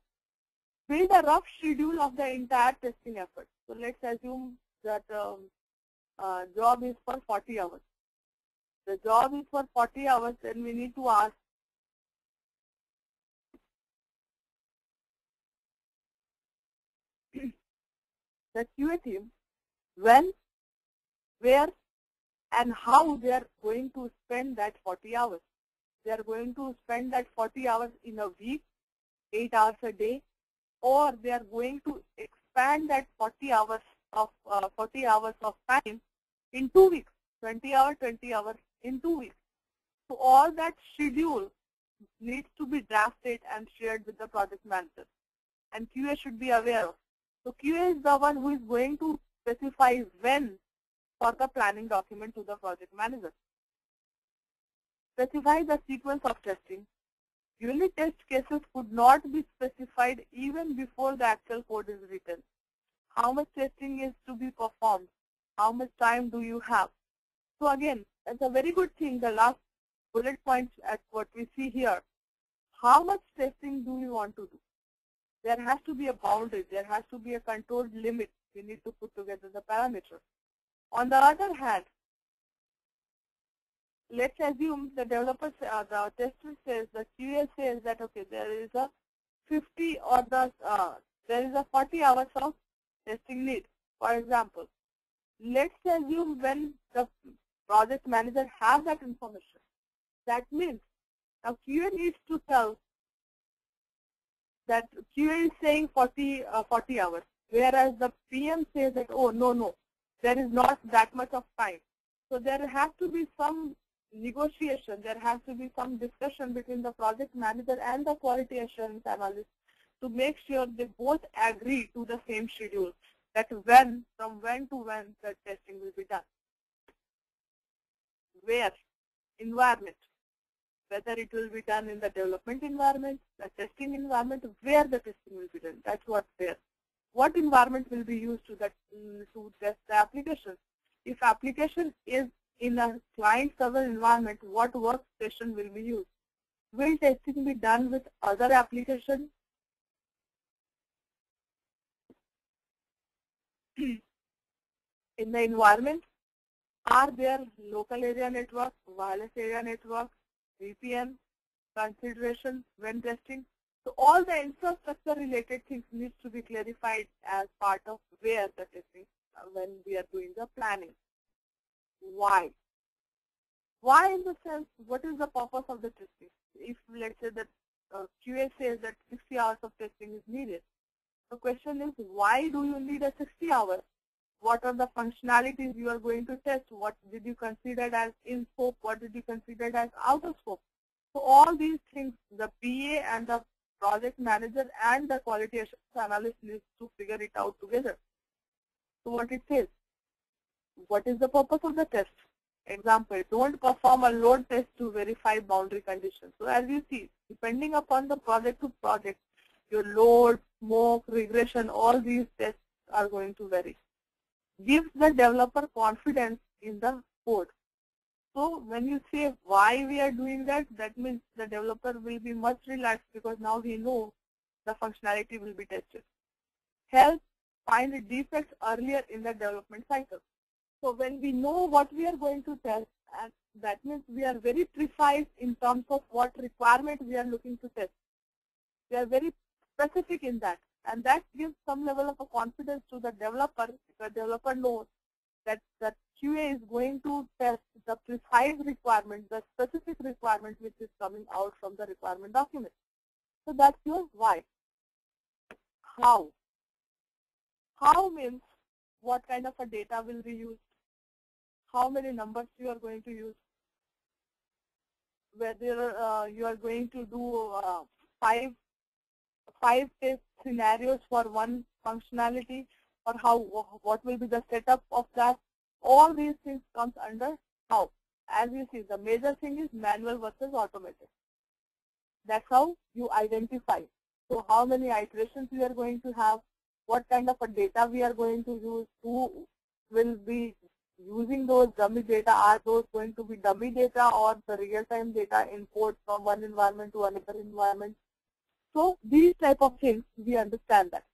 build a rough schedule of the entire testing effort. So let's assume that job is for 40 hours. The job is for 40 hours, then we need to ask the QA team when, where, and how they are going to spend that 40 hours. They are going to spend that 40 hours in a week, 8 hours a day, or they are going to expand that 40 hours of time in 2 weeks, 20 hours in 2 weeks. So all that schedule needs to be drafted and shared with the project manager, and QA should be aware of. So QA is the one who is going to specify when for the planning document to the project manager. Specify the sequence of testing. Unit test cases could not be specified even before the actual code is written. How much testing is to be performed? How much time do you have? So again, that's a very good thing. The last bullet point at what we see here. How much testing do we want to do? There has to be a boundary. There has to be a controlled limit. We need to put together the parameters. On the other hand, let's assume the developer, the tester says, the QA says that okay, there is a 50 or there is a 40 hours of testing need. For example, let's assume when the project manager has that information, that means now QA needs to tell that QA is saying 40 hours, whereas the PM says that oh no, there is not that much of time. So there has to be some negotiation, there has to be some discussion between the project manager and the quality assurance analyst to make sure they both agree to the same schedule, that from when to when the testing will be done. Where? Environment. Whether it will be done in the development environment, the testing environment, where the testing will be done. That's what's there. What environment will be used to test the application? If application is in a client-server environment, what workstation will be used? Will testing be done with other applications? In the environment, are there local area network, wireless area network, VPN consideration when testing? So all the infrastructure related things needs to be clarified as part of where the testing, when we are doing the planning. Why? Why in the sense, what is the purpose of the testing? If let's say that QA says that 60 hours of testing is needed. The question is, why do you need a 60 hours? what are the functionalities you are going to test, what did you consider as in scope, what did you consider as out of scope. So all these things the PA and the project manager and the quality assurance analyst needs to figure it out together. So what it says, what is the purpose of the test? Example, don't perform a load test to verify boundary conditions. So as you see, depending upon the project to project, your load, smoke, regression, all these tests are going to vary. Gives the developer confidence in the code. So when you say why we are doing that, that means the developer will be much relaxed because now we know the functionality will be tested. Help find defects earlier in the development cycle. So when we know what we are going to test, and that means we are very precise in terms of what requirement we are looking to test. We are very specific in that, and that gives some level of a confidence to the developer. The developer knows that the QA is going to test the precise requirement, the specific requirement which is coming out from the requirement document. So that's your why. How? How means what kind of a data will be used, how many numbers you are going to use, whether you are going to do five test scenarios for one functionality, or what will be the setup of that. All these things comes under how. As you see, the major thing is manual versus automated. That's how you identify. So how many iterations we are going to have, what kind of a data we are going to use, who will be using those dummy data, are those going to be dummy data or the real-time data import from one environment to another environment. So these type of things, we understand that.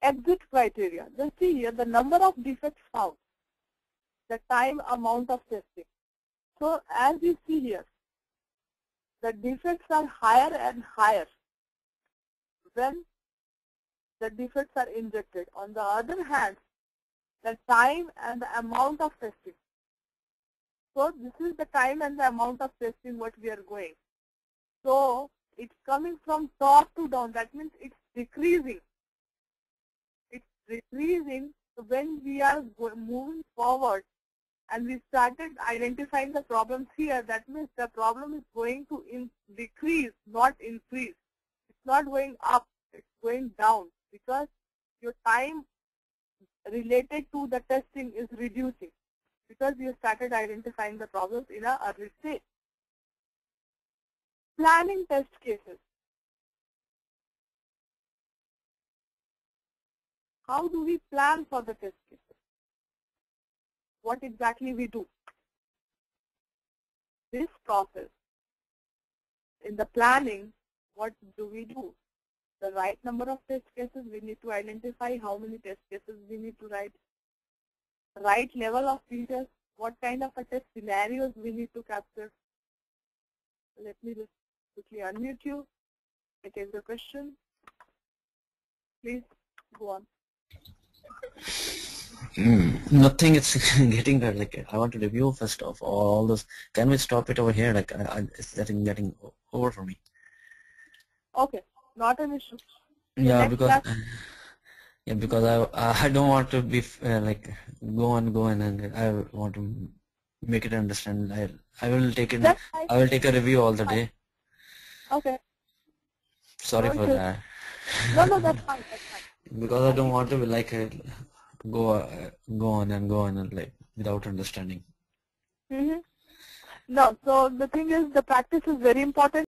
Exit criteria. Just see here the number of defects found, the time amount of testing. So as you see here, the defects are higher and higher when the defects are injected. On the other hand, the time and the amount of testing. So this is the time and the amount of testing what we are going. So it's coming from top to down. That means it's decreasing. It's decreasing when we are moving forward and we started identifying the problems here. That means the problem is going to decrease, not increase. It's not going up, it's going down because your time related to the testing is reducing because you started identifying the problems in an early stage. Planning test cases. How do we plan for the test cases? What exactly we do? This process, in the planning, what do we do? The right number of test cases, we need to identify how many test cases we need to write. Right level of features, what kind of a test scenarios we need to capture. Let me just quickly unmute you. I take the question. Please go on. Nothing. It's getting there. Like I want to review first of all those. Can we stop it over here? Like it's getting over for me. Okay, not an issue. Yeah, because I don't want to be like go on and I want to make it understand. I will take it. I will take a review all the day. Okay. Sorry for that. No, that's fine. That's fine. Because I don't want to be like go on and like without understanding. No, so the thing is, the practice is very important.